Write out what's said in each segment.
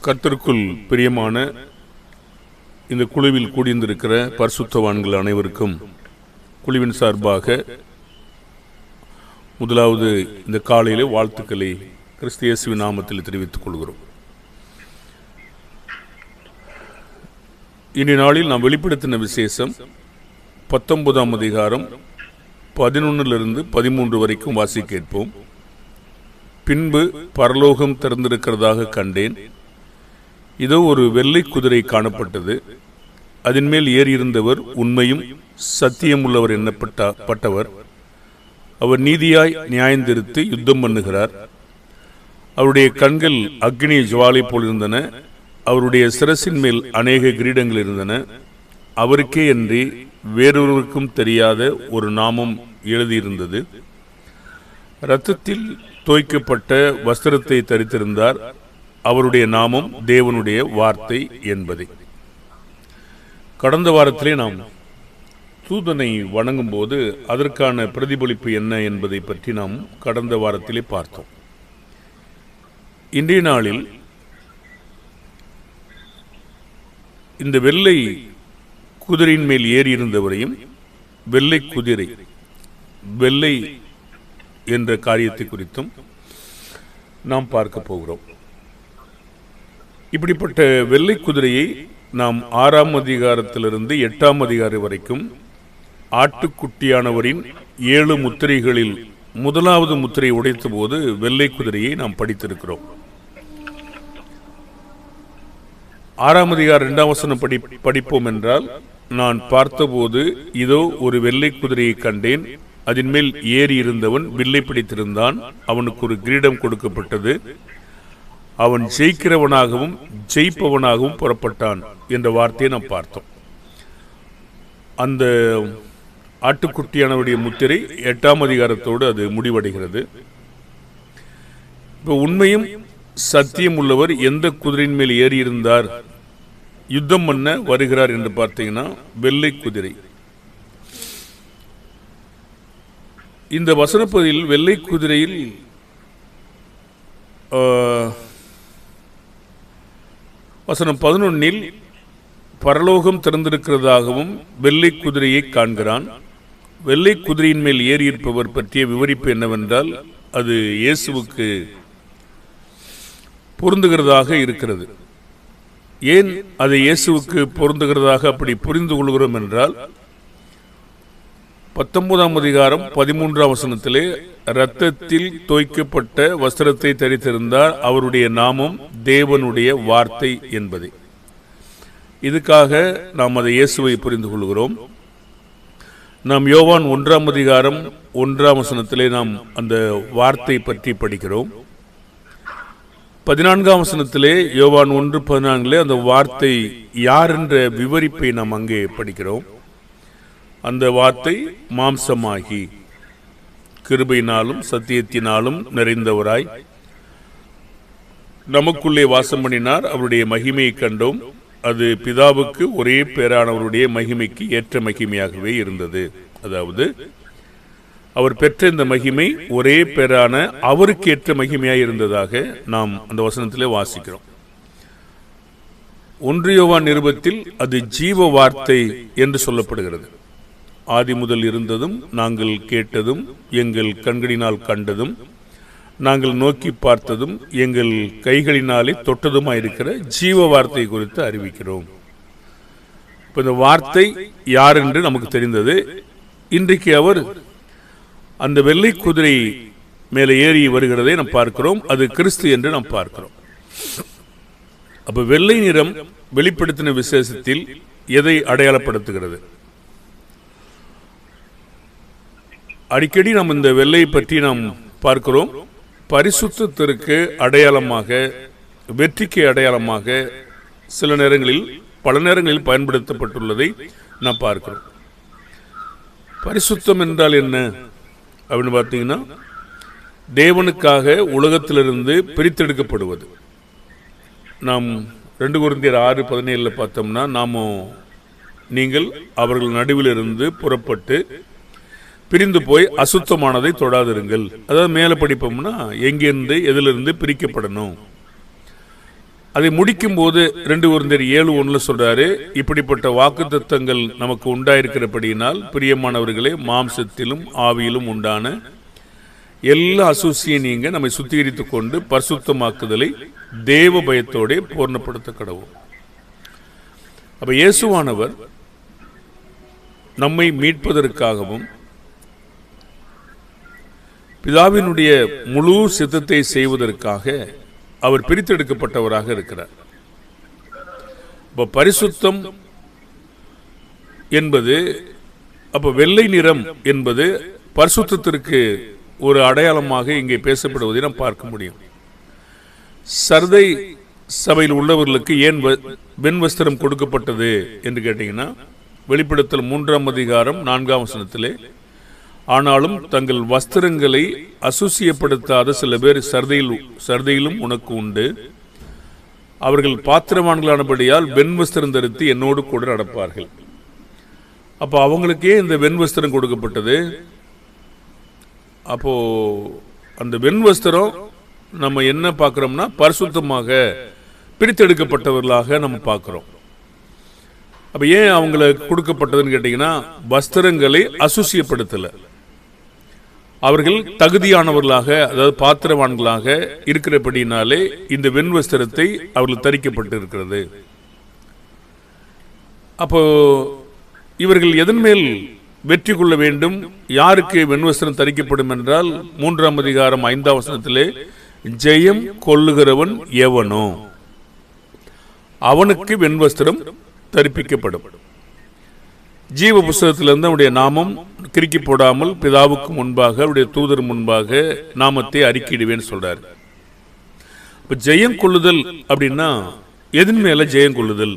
கர்த்தருக்குள் பிரியமான இந்த குழுவில் கூடியிருந்திருக்கிற பரிசுத்தவான்கள் அனைவருக்கும் குழுவின் சார்பாக முதலாவது இந்த காலையிலே வாழ்த்துக்களை கிறிஸ்து இயேசுவின் நாமத்தில் தெரிவித்துக் கொள்கிறோம். இன்றைய நாளில் நாம் வெளிப்படுத்தின விசேஷம் 19ஆம் அதிகாரம் 11 13 வரைக்கும் வாசி கேட்போம். பின்பு பரலோகம் திறந்திருக்கிறதாக கண்டேன். இதோ ஒரு வெள்ளை குதிரை காணப்பட்டது. அதன் மேல் ஏறியிருந்தவர் உண்மையும் சத்தியம் உள்ளவர் எண்ணப்பட்டவர். அவர் நீதியாய் நியாயந்திருத்து யுத்தம் பண்ணுகிறார். அவருடைய கண்கள் அக்னி ஜுவாலை போல் இருந்தன. அவருடைய சிரசின் மேல் அநேக கிரீடங்கள் இருந்தன. அவருக்கே அன்றி வேறொருவருக்கும் தெரியாத ஒரு நாமம் எழுதியிருந்தது. இரத்தத்தில் தோய்க்கப்பட்ட வஸ்திரத்தை தரித்திருந்தார். அவருடைய நாமம் தேவனுடைய வார்த்தை என்பதே. கடந்த வாரத்திலே நாம் தூதனை வணங்கும் போது அதற்கான பிரதிபலிப்பு என்ன என்பதை பற்றி நாம் கடந்த வாரத்திலே பார்த்தோம். இன்றைய நாளில் இந்த வெள்ளை குதிரையின் மேல் ஏறியிருந்தவரையும் வெள்ளை குதிரை வெள்ளை என்ற காரியத்தை குறித்தும் நாம் பார்க்க போகிறோம். இப்படிப்பட்ட வெள்ளை குதிரையை நாம் 6ஆம் அதிகாரத்திலிருந்து 8ஆம் அதிகாரம் வரைக்கும் ஆட்டுக்குட்டியானவரின் 7 முத்திரைகளில் முதலாவது முத்திரை உடைத்த போது வெள்ளை குதிரையை நாம் படித்திருக்கிறோம். 6ஆம் அதிகாரம் 2ஆம் வசனம் படிப்போம் என்றால், நான் பார்த்தபோது இதோ ஒரு வெள்ளை குதிரையை கண்டேன். அதன் மேல் ஏறி இருந்தவன் வில்லை பிடித்திருந்தான். அவனுக்கு ஒரு கிரீடம் கொடுக்கப்பட்டது. அவன் ஜெயிக்கிறவனாகவும் ஜெயிப்பவனாகவும் புறப்பட்டான் என்ற வார்த்தையை நாம் பார்த்தோம். அந்த ஆட்டுக்குட்டியானவருடைய முத்திரை 8ஆம் அதிகாரத்தோடு அது முடிவடைகிறது. இப்போ உண்மையும் சத்தியம் உள்ளவர் எந்த குதிரையின் மேல் ஏறி இருந்தார், யுத்தம் பண்ண வருகிறார் என்று பார்த்தீங்கன்னா வெள்ளை குதிரை. இந்த வசனப்பகுதியில் வெள்ளை குதிரையில் வசனம் 11 பரலோகம் திறந்திருக்கிறதாகவும் வெள்ளை குதிரையை காண்கிறான். வெள்ளை குதிரையின் மேல் ஏறியிருப்பவர் பற்றிய விவரிப்பு என்னவென்றால், அது இயேசுவுக்கு பொருந்துகிறதாக இருக்கிறது. ஏன் அது இயேசுவுக்கு பொருந்துகிறதாக அப்படி புரிந்து கொள்கிறோம் என்றால், 19ஆம் அதிகாரம் 13ஆம் வசனத்திலே இரத்தத்தில் தோய்க்கப்பட்ட வஸ்திரத்தை தரித்திருந்தார். அவருடைய நாமம் தேவனுடைய வார்த்தை என்பதே. இதுக்காக நாம் அதை இயேசுவை புரிந்து கொள்கிறோம். நாம் யோவான் 1ஆம் அதிகாரம் 1ஆம் வசனத்திலே நாம் அந்த வார்த்தை பற்றி படிக்கிறோம். 14ஆம் வசனத்திலே யோவான் 1:14 அந்த வார்த்தை யார் என்ற விவரிப்பை நாம் அங்கே படிக்கிறோம். அந்த வார்த்தை மாம்சமாகி கிருபையினாலும் சத்தியத்தினாலும் நிறைந்தவராய் நமக்குள்ளே வாசம் பண்ணினார். அவருடைய மகிமையை கண்டோம். அது பிதாவுக்கு ஒரே பேரானவருடைய மகிமைக்கு ஏற்ற மகிமையாகவே இருந்தது. அதாவது அவர் பெற்ற இந்த மகிமை ஒரே பேரான அவருக்கு ஏற்ற மகிமையாக இருந்ததாக நாம் அந்த வசனத்திலே வாசிக்கிறோம். 1 யோவான் நிருபத்தில் அது ஜீவ வார்த்தை என்று சொல்லப்படுகிறது. ஆதி முதல் இருந்ததும் நாங்கள் கேட்டதும் எங்கள் கண்களினால் கண்டதும் நாங்கள் நோக்கி பார்த்ததும் எங்கள் கைகளினாலே தொட்டதுமாயிருக்கிற ஜீவ வார்த்தை குறித்து அறிவிக்கிறோம். இப்போ இந்த வார்த்தை யார் என்று நமக்கு தெரிந்தது. இன்றைக்கு அவர் அந்த வெள்ளை குதிரை மேலே ஏறி வருகிறதை நாம் பார்க்கிறோம். அது கிறிஸ்து என்று நாம் பார்க்கிறோம். அப்ப வெள்ளை நிறம் வெளிப்படுத்தின விசேஷத்தில் எதை அடையாளப்படுத்துகிறது? அடிக்கடி நாம் இந்த வெள்ளையை பற்றி நாம் பார்க்கிறோம். பரிசுத்தத்திற்கு அடையாளமாக, வெற்றிக்கு அடையாளமாக சில நேரங்களில் பல நேரங்களில் பயன்படுத்தப்பட்டுள்ளதை நாம் பார்க்கிறோம். பரிசுத்தம் என்றால் என்ன அப்படின்னு பார்த்தீங்கன்னா, தேவனுக்காக உலகத்திலிருந்து பிரித்தெடுக்கப்படுவது. நாம் 2 கொரிந்தியர் 6:17 பார்த்தோம்னா, நீங்கள் அவர்கள் நடுவில் இருந்து புறப்பட்டு பிரிந்து போய் அசுத்தமானதை தொடாதிருங்கள். அதாவது மேலே படிப்போம்னா எங்கிருந்து எதிலிருந்து பிரிக்கப்படணும். அதை முடிக்கும் போது 2 கொரிந்தியர் 7:1 சொல்றாரு, இப்படிப்பட்ட வாக்குத்தத்தங்கள் நமக்கு உண்டாயிருக்கிறபடியினால் பிரியமானவர்களே, மாம்சத்திலும் ஆவியிலும் உண்டான எல்லா அசூசியும் நீங்க நம்மை சுத்திகரித்துக் கொண்டு பரிசுத்தமாக்குதலை தேவ பயத்தோட பூர்ணப்படுத்த கடவுள். அப்ப இயேசுவானவர் நம்மை மீட்பதற்காகவும் பிதாவினுடைய முழு சித்தத்தை செய்வதற்காக அவர் பிரித்தெடுக்கப்பட்டவராக இருக்கிறார். பரிசுத்தம் என்பது, அப்ப வெள்ளை நிறம் என்பது பரிசுத்தத்திற்கு ஒரு அடையாளமாக இங்கே பேசப்படுவதை நாம் பார்க்க முடியும். சர்தை சபையில் உள்ளவர்களுக்கு ஏன் வெண்வஸ்திரம் கொடுக்கப்பட்டது என்று கேட்டீங்கன்னா, வெளிப்படுத்தல் 3ஆம் அதிகாரம் 4ஆம் வசனத்திலே, ஆனாலும் தங்கள் வஸ்திரங்களை அசுசியப்படுத்தாத சில பேர் சர்தையிலும் உனக்கு உண்டு, அவர்கள் பாத்திரவான்களானபடியால் வெண்வஸ்திரம் தரித்து என்னோடு கூட நடப்பார்கள். அப்போ அவங்களுக்கே இந்த வெண்வஸ்திரம் கொடுக்கப்பட்டது. அப்போ அந்த வெண்வஸ்திரம் நம்ம என்ன பார்க்கிறோம்னா, பரிசுத்தமாக பிரித்தெடுக்கப்பட்டவர்களாக நம்ம பார்க்கிறோம். அப்ப ஏன் அவங்களுக்கு கொடுக்கப்பட்டதுன்னு கேட்டீங்கன்னா, வஸ்திரங்களை அசுசியப்படுத்தல, அவர்கள் தகுதியானவர்களாக, அதாவது பாத்திரவான்களாக இருக்கிறபடினாலே இந்த வெண்வஸ்திரத்தை அவர்கள் தரிக்கப்பட்டு இருக்கிறது. அப்போ இவர்கள் எதன் மேல் வெற்றி கொள்ள வேண்டும்? யாருக்கு வெண்வஸ்திரம் தரிக்கப்படும் என்றால், 3ஆம் அதிகாரம் 5ஆம் வசனத்திலே, ஜெயம் கொள்ளுகிறவன் எவனோ அவனுக்கு வெண்வஸ்திரம் தரிப்பிக்கப்படும். ஜீவ புஸ்தகத்திலிருந்து அவருடைய நாமம் கிறுக்கி போடாமல் பிதாவுக்கு முன்பாக அவருடைய தூதர் முன்பாக நாமத்தை அறிக்கையிடுவேன்னு சொல்றாரு. இப்ப ஜெயம் கொள்ளுதல் அப்படின்னா எதன் மேல ஜெயம் கொள்ளுதல்?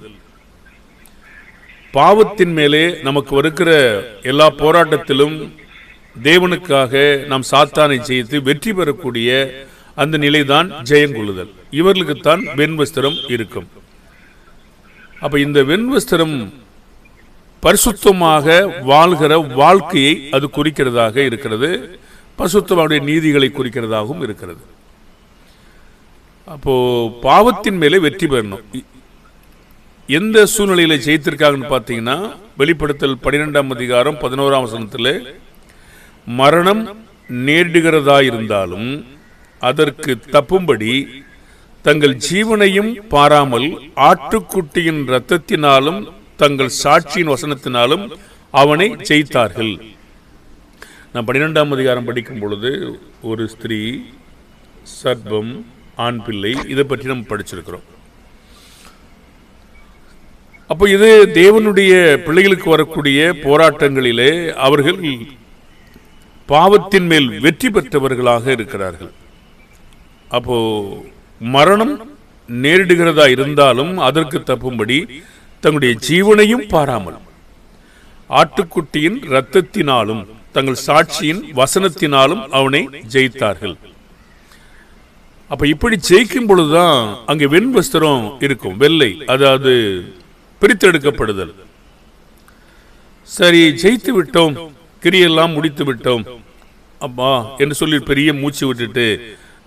பாவத்தின் மேலே நமக்கு வருகிற எல்லா போராட்டத்திலும் தேவனுக்காக நாம் சாத்தானை ஜெயித்து வெற்றி பெறக்கூடிய அந்த நிலைதான் ஜெயங்கொள்ளுதல். இவர்களுக்குத்தான் வெண்வஸ்திரம் இருக்கும். அப்ப இந்த வெண்வஸ்திரம் பரிசுத்தமாக வாழ்கிற வாழ்க்கையை அது குறிக்கிறதாக இருக்கிறது. பரிசுத்தமான நீதிகளை குறிக்கிறதாகவும் இருக்கிறது. அப்போ பாவத்தின் மேலே வெற்றி பெறணும். எந்த சூழ்நிலையில ஜெயித்திருக்காங்கன்னு பார்த்தீங்கன்னா, வெளிப்படுத்தல் 12ஆம் அதிகாரம் 11ஆம் வசனத்தில், மரணம் நேரிடுகிறதா இருந்தாலும் அதற்கு தப்பும்படி தங்கள் ஜீவனையும் பாராமல் ஆட்டுக்குட்டியின் இரத்தத்தினாலும் தங்கள் சாட்சியின் வசனத்தினாலும் அவனை ஜெயித்தார்கள். நான் 12ஆம் அதிகாரம் படிக்கும் பொழுது ஒரு ஸ்திரீ, சர்ப்பம், ஆண் பிள்ளை, இதை பற்றி நம்ம படிச்சிருக்கிறோம். அப்போ இது தேவனுடைய பிள்ளைகளுக்கு வரக்கூடிய போராட்டங்களிலே அவர்கள் பாவத்தின் மேல் வெற்றி பெற்றவர்களாக இருக்கிறார்கள். அப்போ மரணம் நேரிடுகிறதா இருந்தாலும் அதற்கு தப்பும்படி தங்களுடைய ஜீவனையும் பாராமல் ஆட்டுக்குட்டியின் இரத்தத்தினாலும் தங்கள் சாட்சியின் வசனத்தினாலும் அவனை ஜெயித்தார்கள். அப்ப இப்படி ஜெயிக்கும் பொழுதுதான் அங்கே வெண்வஸ்திரம் இருக்கும், வெள்ளை, அதாவது பிரித்தெடுக்கப்படுதல். சரி, ஜெயித்து விட்டோம், கிரியெல்லாம் முடித்து விட்டோம் அப்பா என்று சொல்லி பெரிய மூச்சு விட்டுட்டு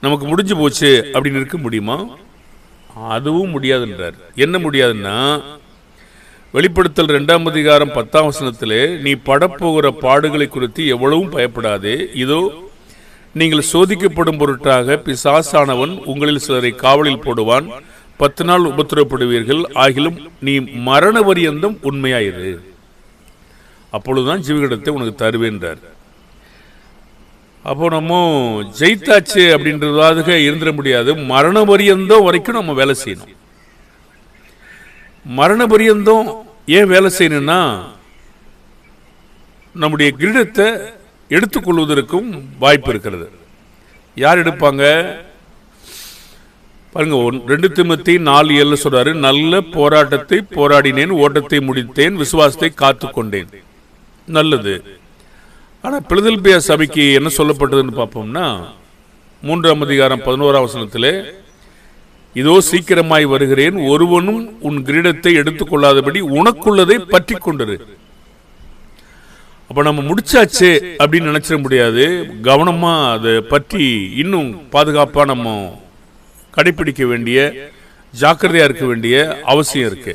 நமக்கு முடிஞ்சு போச்சு அப்படின்னு இருக்க முடியுமா? அதுவும் முடியாதுன்றார். என்ன முடியாதுன்னா, வெளிப்படுத்தல் 2ஆம் அதிகாரம் 10ஆம் வசனத்திலே, நீ படப்போகிற பாடுகளை குறித்து எவ்வளவும் பயப்படாதே, இதோ நீங்கள் சோதிக்கப்படும் பொருட்டாக பிசாசானவன் உங்களில் சிலரை காவலில் போடுவான், 10 நாள் உபத்திரப்படுவீர்கள், ஆகிலும் நீ மரண பரியந்தம் உண்மையாயிரு, அப்பொழுதுதான் ஜீவகிடத்தை உனக்கு தருவேன்றார். அப்போ நம்ம ஜெயித்தாச்சு அப்படின்றதாக இருந்துட முடியாது. மரண பரியந்தம் வரைக்கும் நம்ம வேலை செய்யணும். மரண பரியந்தம் ஏன் வேலை செய்யணும்னா, நம்முடைய கிரீடத்தை எடுத்துக்கொள்வதற்கும் வாய்ப்பு இருக்கிறது. யார் எடுப்பாங்க பாருங்க, 2 தீமோத்தேயு 4:7 சொல்றாரு, நல்ல போராட்டத்தை போராடினேன், ஓட்டத்தை முடித்தேன், விசுவாசத்தை காத்துக்கொண்டேன். நல்லது. ஆனா பிலதெல்பியா சபைக்கு என்ன சொல்லப்பட்டதுன்னு பார்ப்போம்னா, 3ஆம் அதிகாரம் 11ஆம் வசனத்திலே, இதோ சீக்கிரமாய் வருகிறேன், ஒருவனும் உன் கிரீடத்தை எடுத்துக்கொள்ளாதபடி உனக்குள்ளதை பற்றி கொண்டிரு. அப்ப நம்ம முடிச்சாச்சு அப்படின்னு நினைச்சிட முடியாது. கவனமா அதை பற்றி இன்னும் பாதுகாப்பா நம்ம கடைபிடிக்க வேண்டிய ஜாக்கிரதையா இருக்க வேண்டிய அவசியம் இருக்கு.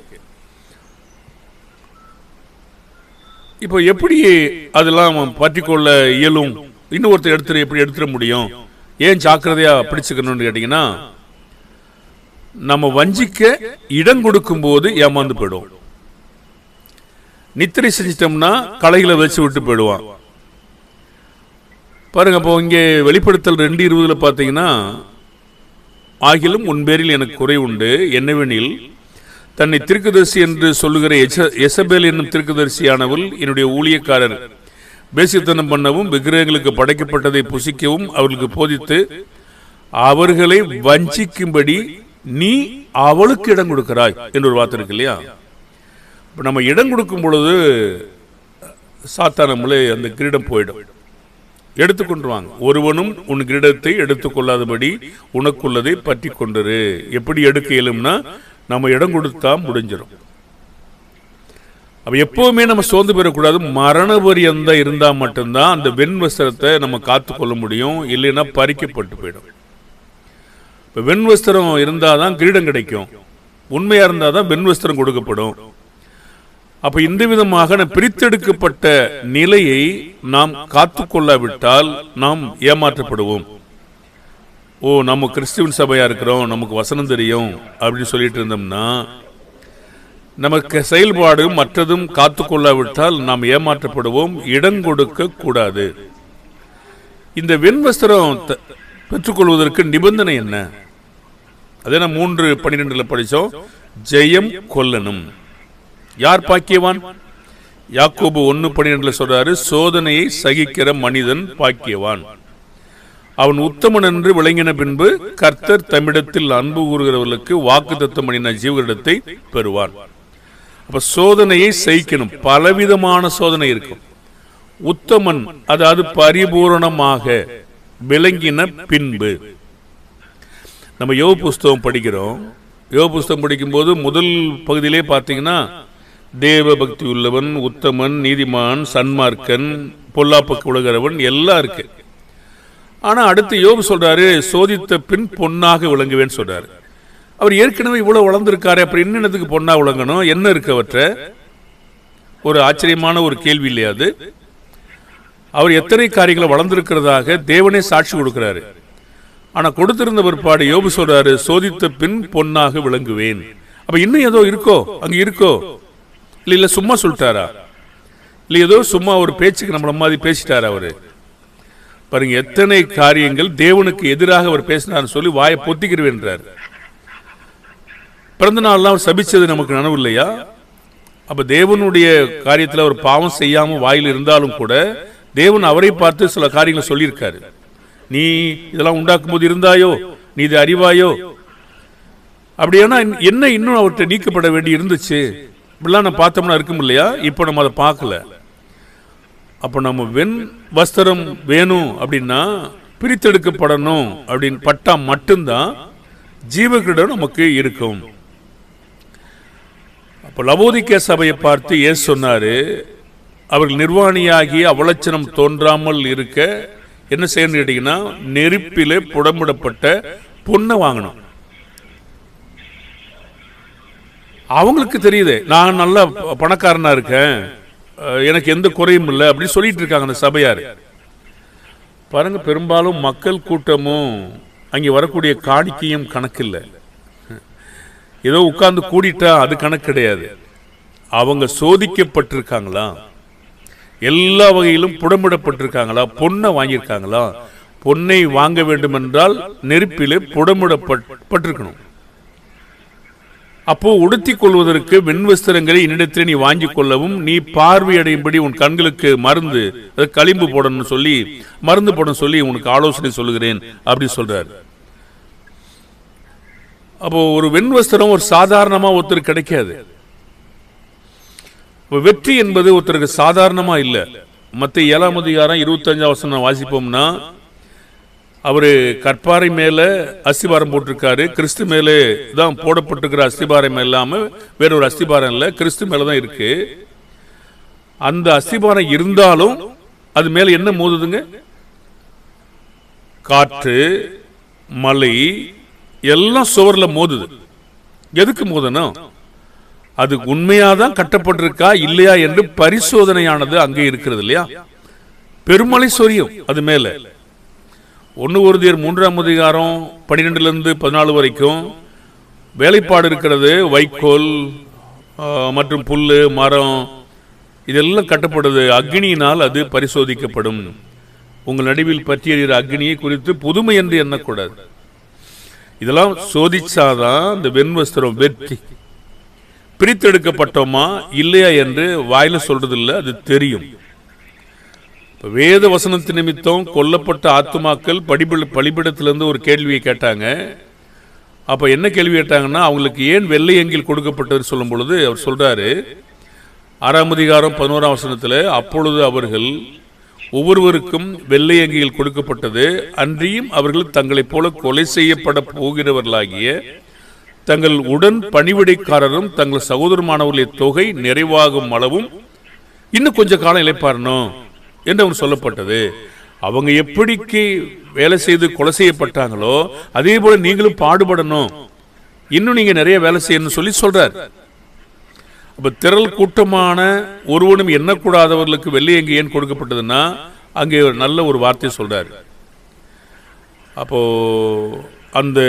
இப்போ எப்படி அதெல்லாம் பற்றிக்கொள்ள இயலும், இன்னொருத்தர் எப்படி எடுத்துட முடியும், ஏன் ஜாக்கிரதையா பிடிச்சுக்கணும்னு கேட்டீங்கன்னா, நம்ம வஞ்சிக்க இடம் கொடுக்கும் போது ஏமாந்து போயிடும். நித்திரை செஞ்சிட்டோம்னா களைகளை வச்சு விட்டு போயிடுவான். பாருங்க, இப்போ இங்கே வெளிப்படுத்தல் 2:20 பார்த்தீங்கன்னா, ஆகிலும் உன் பேரில் எனக்கு குறை உண்டு, என்னவெனில் தன்னை தீர்க்கதரிசி என்று சொல்லுகிற எசபேல் என்னும் தீர்க்கதரிசியானவள் என்னுடைய ஊழியக்காரர் பேசித்தனம் பண்ணவும் விக்கிரகங்களுக்கு படைக்கப்பட்டதை புசிக்கவும் அவர்களுக்கு போதித்து அவர்களை வஞ்சிக்கும்படி நீ அவளுக்கு இடம் கொடுக்கிறாய் என்று ஒரு வார்த்தை இருக்கு இல்லையா? இப்போ நம்ம இடம் கொடுக்கும் பொழுது சாத்தானமுலே அந்த கிரீடம் போயிடும், எடுத்துக்கொண்டுருவாங்க. ஒருவனும் உன் கிரீடத்தை எடுத்துக்கொள்ளாதபடி உனக்குள்ளதை பற்றி கொண்டரு. எப்படி எடுக்க இயலும்னா நம்ம இடம் கொடுத்தா முடிஞ்சிடும். அப்ப எப்பவுமே நம்ம சோர்ந்து பெறக்கூடாது. மரண பரியந்த இருந்தா மட்டும்தான் அந்த வெண் வஸ்திரத்தை நம்ம காத்துக்கொள்ள முடியும், இல்லைன்னா பறிக்கப்பட்டு போயிடும். இப்போ வெண் வஸ்திரம் இருந்தாதான் கிரீடம் கிடைக்கும், உண்மையா இருந்தாதான் வெண் வஸ்திரம் கொடுக்கப்படும். அப்ப இந்த விதமாக பிரித்தெடுக்கப்பட்ட நிலையை நாம் காத்துக்கொள்ளாவிட்டால் நாம் ஏமாற்றப்படுவோம். ஓ, நம்ம கிறிஸ்துவின் சபையா இருக்கிறோம், நமக்கு வசனம் தெரியும் அப்படின்னு சொல்லிட்டு இருந்தோம்னா நமக்கு செயல்பாடு மற்றதும் காத்துக்கொள்ளாவிட்டால் நாம் ஏமாற்றப்படுவோம். இடம் கொடுக்க கூடாது. இந்த வெண் வஸ்திரம் பெற்றுக்கொள்வதற்கு நிபந்தனை என்ன? அதே 3:12 படிச்சோம். ஜெயம் கொல்லணும். யார் பாக்கியவான்? யாக்கோபு 1:12 சொல்றாரு, சோதனையை சகிக்கிற மனிதன் பாக்கியவான், அவன் உத்தமன் என்று விளங்கின பின்பு கர்த்தர் தம்மிடத்தில் அன்பு கூறுகிறவர்களுக்கு வாக்குத்தத்தம் பண்ணின ஜீவனிடத்தை பெறுவான். அப்ப சோதனையை சகிக்கணும். பலவிதமான சோதனை இருக்கும். உத்தமன் அதாவது பரிபூரணமாக விளங்கின பின்பு. நம்ம யோபு புஸ்தகம் படிக்கிறோம். யோபு புஸ்தகம் படிக்கும் போது முதல் பகுதியிலே பார்த்தீங்கன்னா, தேவ பக்தி உள்ளவன், உத்தமன், நீதிமான், சன்மார்க்கன், பொல்லாப்புக்கு உலகிறவன் எல்லாம் இருக்கு. ஆனா அடுத்து யோபு சொல்றாரு, சோதித்த பின் பொன்னாக விளங்குவேன்னு சொல்றாரு. அவர் ஏற்கனவே இவ்வளவு வளர்ந்திருக்காரு, அப்புறம் என்னத்துக்கு பொன்னா விளங்கணும்? என்ன இருக்கு அவற்ற? ஒரு ஆச்சரியமான ஒரு கேள்வி இல்லையா அது? அவர் எத்தனை காரியங்களை வளர்ந்திருக்கிறதாக தேவனே சாட்சி கொடுக்கிறாரு. ஆனா கொடுத்திருந்த பிற்பாடு யோபு சொல்றாரு, சோதித்த பின் பொன்னாக விளங்குவேன். அப்ப இன்னும் ஏதோ இருக்கோ, அங்க இருக்கோ? இல்ல சும்மா சொல்லிட்டாரா? இல்ல ஏதோ சும்மா ஒரு பேச்சுக்கு நம்மள மாதிரி பேசிட்டாரா அவரு? பாருங்க, எத்தனை காரியங்கள் தேவனுக்கு எதிராக அவர் பேசினார் சொல்லி வாயை பொத்திக்கிறவேன்றார். பிறந்த நாள்லாம் அவர் சபிச்சது நமக்கு நினைவு இல்லையா? அப்ப தேவனுடைய காரியத்தில் அவர் பாவம் செய்யாம வாயில் இருந்தாலும் கூட தேவன் அவரை பார்த்து சில காரியங்களை சொல்லியிருக்காரு. நீ இதெல்லாம் உண்டாக்கும் போது இருந்தாயோ, நீ இதை அறிவாயோ? அப்படியானா என்ன இன்னும் அவர்கிட்ட நீக்கப்பட வேண்டி இருந்துச்சு? இப்படிலாம் நம்ம பார்த்தோம்னா இருக்கும் இல்லையா? இப்ப நம்ம அதை பார்க்கல. அப்ப நம்ம வெண் வஸ்திரம் வேணும் அப்படின்னா, பிரித்தெடுக்கப்படணும் அப்படின்னு பட்டா மட்டும்தான் ஜீவகிரீடம் நமக்கு இருக்கும். அப்ப லவோதிக்கே சபையை பார்த்து இயேசு சொன்னாரு, அவர்கள் நிர்வாணியாகி அவலட்சணம் தோன்றாமல் இருக்க என்ன செய்யணும் கேட்டீங்கன்னா, நெருப்பிலே புடமிடப்பட்ட பொண்ணை வாங்கணும். அவங்களுக்கு தெரியுது நான் நல்ல பணக்காரனா இருக்கேன், எனக்கு எந்த குறையும் இல்லை அப்படின்னு சொல்லிட்டு இருக்காங்க அந்த சபையார். பாருங்க, பெரும்பாலும் மக்கள் கூட்டமும் அங்கே வரக்கூடிய காணிக்கையும் கணக்கு இல்லை. ஏதோ உட்கார்ந்து கூடிட்டா அது கணக்கு கிடையாது. அவங்க சோதிக்கப்பட்டிருக்காங்களா, எல்லா வகையிலும் புடமிடப்பட்டிருக்காங்களா, பொண்ணை வாங்கியிருக்காங்களா? பொன்னை வாங்க வேண்டும் என்றால் நெருப்பிலே புடமிடப்பட்டிருக்கணும். அப்போ உடுத்திக் கொள்வதற்கு வெண்வஸ்திரங்களை என்னிடத்தில் நீ வாங்கிக் கொள்ளவும், நீ பார்வையடையும்படி உன் கண்களுக்கு மருந்து களிம்பு போடணும்னு சொல்லி, மருந்து போடணும் சொல்லி உனக்கு ஆலோசனை சொல்லுகிறேன் அப்படி சொல்றாரு. அப்போ ஒரு வெண்வஸ்திரம் ஒரு சாதாரணமா ஒருத்தருக்கு கிடைக்காது. வெற்றி என்பது ஒருத்தருக்கு சாதாரணமா இல்ல. மத்திய 7ஆம் அதிகாரம் 25ஆம் வசனம் வாசிப்போம்னா, அவரு கற்பாறை மேல அஸ்திபாரம் போட்டிருக்காரு. கிறிஸ்து மேலே தான் போடப்பட்டிருக்கிற அஸ்திபாரம் இல்லாம வேற ஒரு அஸ்திபாரம் இல்ல, கிறிஸ்து மேலதான் இருக்கு. அந்த அஸ்திபாரம் இருந்தாலும் அது மேல என்ன மோதுதுங்க? காற்று, மழை எல்லாம் சுவர்ல மோதுது. எதுக்கு மோதணும்? அது உண்மையாதான் கட்டப்பட்டிருக்கா இல்லையா என்று பரிசோதனையானது அங்கே இருக்கிறது இல்லையா? பெருமழை சொரியும் அது மேல. 1 Corinthians 3:12-14 வரைக்கும் வேலைப்பாடு இருக்கிறது. வைக்கோல் மற்றும் புல்லு, மரம் இதெல்லாம் கட்டப்படுது. அக்னியினால் அது பரிசோதிக்கப்படும். உங்கள் நடுவில் பற்றி எறிகிற அக்னியை குறித்து புதுமை என்று எண்ணக்கூடாது. இதெல்லாம் சோதிச்சாதான் இந்த வெண்வஸ்திரம் வெற்றி பிரித்தெடுக்கப்பட்டோமா இல்லையா என்று வாயில சொல்றது இல்லை, அது தெரியும். வேத வசனத்தின் நிமித்தம் கொல்லப்பட்ட ஆத்துமாக்கள் பலிபீடத்திலிருந்து ஒரு கேள்வியை கேட்டாங்க. அப்ப என்ன கேள்வி கேட்டாங்கன்னா, அவங்களுக்கு ஏன் வெள்ளை அங்கில் கொடுக்கப்பட்டது சொல்லும் பொழுது அவர் சொல்றாரு 6:11 அப்பொழுது அவர்கள் ஒவ்வொருவருக்கும் வெள்ளை அங்கிகள் கொடுக்கப்பட்டது, அன்றியும் அவர்கள் தங்களைப் போல கொலை செய்யப்பட போகிறவர்களாகிய தங்கள் உடன் பணிவிடைக்காரரும் தங்கள் சகோதரமானவர்களுடைய தொகை நிறைவாகும் அளவும் இன்னும் கொஞ்ச காலம் இளைப்பாறணும் என்று அவர் சொல்லப்பட்டது. அவங்க எப்படிக்கு வேலை செய்து கொலை செய்யப்பட்டாங்களோ அதே போல நீங்களும் பாடுபடணும், இன்னும் நீங்க நிறைய வேலை செய்யணும்னு சொல்லி சொல்றார். அப்ப திரள் கூட்டமான ஒருவனும் எண்ணக்கூடாதவர்களுக்கு வெள்ளை அங்கி ஏன் கொடுக்கப்பட்டதுன்னா அங்கே நல்ல ஒரு வார்த்தை சொல்றாரு. அப்போ அந்த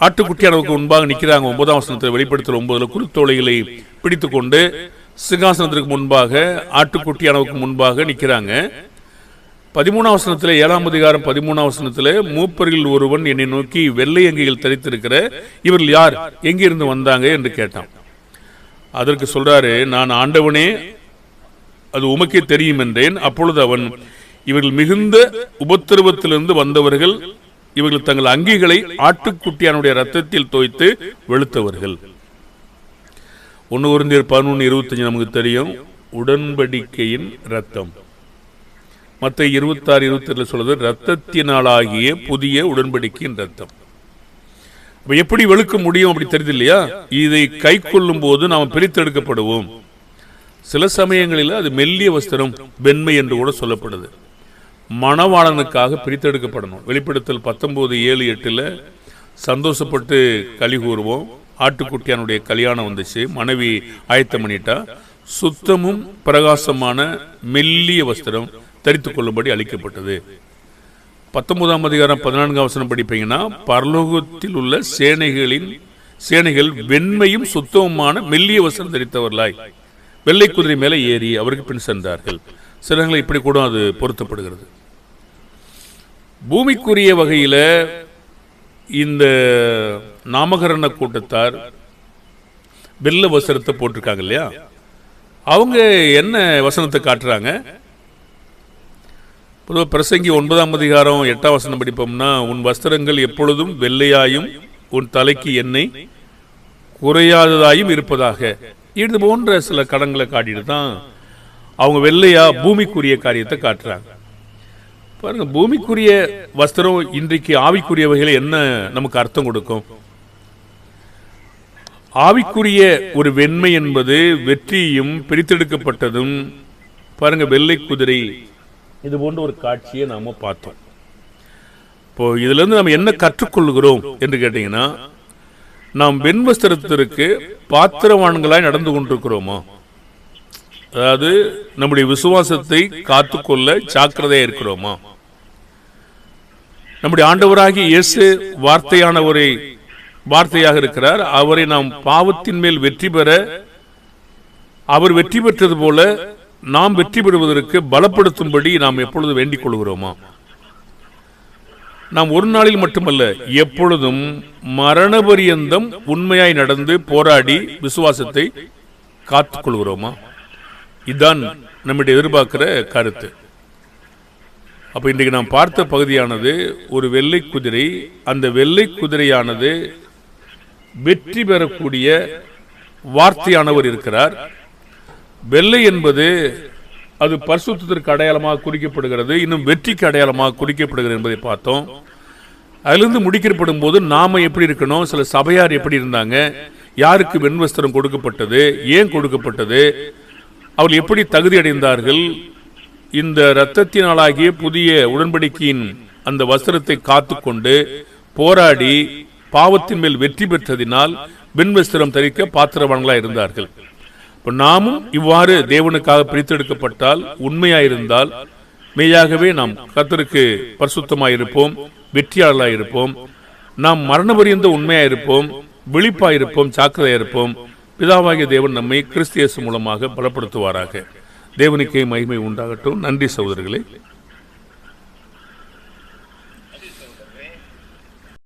ஆட்டுக்குட்டியானவுக்கு முன்பாக நிற்கிறாங்க. 9ஆம் வசனத்தில் வெளிப்படுத்தல் 9 குருத்தோலைகளை பிடித்து கொண்டு சிங்காசனத்திற்கு முன்பாக ஆட்டுக்குட்டியானவுக்கு முன்பாக நிற்கிறாங்க. 13ஆம் வசனத்தில் 7ஆம் அதிகாரம் 13ஆம் வசனத்தில் மூப்பரில் ஒருவன் என்னை நோக்கி வெள்ளை அங்கிகள் தரித்திருக்கிற இவர்கள் யார், எங்கிருந்து வந்தாங்க என்று கேட்டான். அதற்கு சொல்றாரு, நான் ஆண்டவனே அது உமக்கே தெரியும் என்றேன். அப்பொழுது அவன், இவர்கள் மிகுந்த உபத்திரவத்திலிருந்து வந்தவர்கள், இவர்கள் தங்கள் அங்கிகளை ஆட்டுக்குட்டியானுடைய ரத்தத்தில் தோய்த்து வெளுத்தவர்கள். 1 Corinthians 11:25 நமக்கு தெரியும், உடன்படிக்கையின் ரத்தம். மத்த 26:27 சொல்றது ரத்தத்தினாலாகிய புதிய உடன்படிக்கையின் ரத்தம். எப்படி வெளுக்க முடியும் அப்படி தெரியுது இல்லையா? இதை கை கொள்ளும் போது நாம் பிரித்தெடுக்கப்படுவோம். சில சமயங்களில் அது மெல்லிய வஸ்திரம், வெண்மை என்று கூட சொல்லப்படுது. மணவாளனுக்காக பிரித்தெடுக்கப்படணும். வெளிப்படுத்தல் 19:7-8 சந்தோஷப்பட்டு களி கூறுவோம். ஆட்டுக்குட்டியானுடைய கல்யாணம் வந்துச்சு, மனைவி ஆயத்தம் பண்ணிட்டா, சுத்தமும் பிரகாசமான மெல்லிய வஸ்திரம் தரித்துக் கொள்ளும்படி அளிக்கப்பட்டது. 19ஆம் அதிகாரம் 14ஆம் வசனம் படிப்பீங்கன்னா, பரலோகத்தில் உள்ள சேனைகள் வெண்மையும் சுத்தமுமான மெல்லிய வஸ்திரம் தரித்தவர்களாய் வெள்ளை குதிரை மேலே ஏறி அவருக்கு பின் சென்றார்கள். சிலங்களை இப்படி கூட அது பொருத்தப்படுகிறது. பூமிக்குரிய வகையில இந்த நாமகரண கூட்டத்தார் வெள்ளை வஸ்திரத்தை போட்டிருக்காங்க இல்லையா? அவங்க என்ன வசனத்தை காட்டுறாங்க? பொதுவாக பிரசங்கி 9ஆம் அதிகாரம் 8ஆம் வசனம் படிப்போம்னா, உன் வஸ்திரங்கள் எப்பொழுதும் வெள்ளையாயும் உன் தலைக்கு எண்ணெய் குறையாததாயும் இருப்பதாக, இது போன்ற சில கடன்களை காட்டிட்டு தான் அவங்க வெள்ளையா பூமிக்குரிய காரியத்தை காட்டுறாங்க. பாருங்க, பூமிக்குரிய வஸ்திரம் இன்றைக்கு ஆவிக்குரிய வகையில் என்ன நமக்கு அர்த்தம் கொடுக்கும்? ஆவிக்குரிய ஒரு வெண்மை என்பது வெற்றியும் பிரித்தெடுக்கப்பட்டதும். பாருங்க, வெள்ளை குதிரை இது போன்ற ஒரு காட்சியை நாம பார்த்தோம். இப்போ இதுல இருந்து நம்ம என்ன கற்றுக்கொள்கிறோம் என்று கேட்டீங்கன்னா, நாம் வெண்வஸ்திரத்திற்கு பாத்திரவான்களாய் நடந்து கொண்டிருக்கிறோமா? அதாவது நம்முடைய விசுவாசத்தை காத்துக்கொள்ள ஜாக்கிரதையா இருக்கிறோமா? நம்முடைய ஆண்டவராகிய இயேசு வார்த்தையாக இருக்கிறார். அவரை நாம் பாவத்தின் மேல் வெற்றி பெற, அவர் வெற்றி பெற்றது போல நாம் வெற்றி பெறுவதற்கு பலப்படுத்தும்படி நாம் எப்பொழுது வேண்டிக் கொள்கிறோமா? நாம் ஒரு நாளில் மட்டுமல்ல, எப்பொழுதும் மரண பரியந்தம் உண்மையாய் நடந்து போராடி விசுவாசத்தை காத்துக் கொள்கிறோமா? இதுதான் நம்முடைய எதிர்பார்க்கிற கருத்து. அப்ப இன்றைக்கு நாம் பார்த்த பகுதியானது ஒரு வெள்ளை குதிரை. அந்த வெள்ளை குதிரையானது வெற்றி பெறக்கூடிய வார்த்தையானவர் இருக்கிறார். வெள்ளை என்பது அது பரிசுத்தத்திற்கு அடையாளமாக குறிக்கப்படுகிறது, இன்னும் வெற்றிக்கு அடையாளமாக குறிக்கப்படுகிறது என்பதை பார்த்தோம். அதிலிருந்து முடிக்கப்படும் போது நாம எப்படி இருக்கணும், சில சபையார் எப்படி இருந்தாங்க, யாருக்கு வெண்வஸ்திரம் கொடுக்கப்பட்டது, ஏன் கொடுக்கப்பட்டது, அவர்கள் எப்படி தகுதி அடைந்தார்கள், இந்த இரத்தத்தினாலாகிய புதிய உடன்படிக்கையின் அந்த வஸ்திரத்தை காத்துக்கொண்டு போராடி பாவத்தின் மேல் வெற்றி பெற்றதினால் வெண்வஸ்திரம் தரிக்க பாத்திரவான்களாய் இருந்தார்கள். இப்போ நாமும் இவ்வாறு தேவனுக்காக பிரித்தெடுக்கப்பட்டால், உண்மையாயிருந்தால், மெய்யாகவே நாம் கர்த்தருக்கு பரிசுத்தமாயிருப்போம், வெற்றியாளராயிருப்போம். நாம் மரண பரியந்த உண்மையாயிருப்போம், விழிப்பாயிருப்போம், ஜாக்கிரதையாயிருப்போம். பிதாவாகிய தேவன் நம்மை கிறிஸ்து இயேசு மூலமாக பலப்படுத்துவாராக. தேவனுக்கே மகிமை உண்டாகட்டும். நன்றி சகோதரர்களே.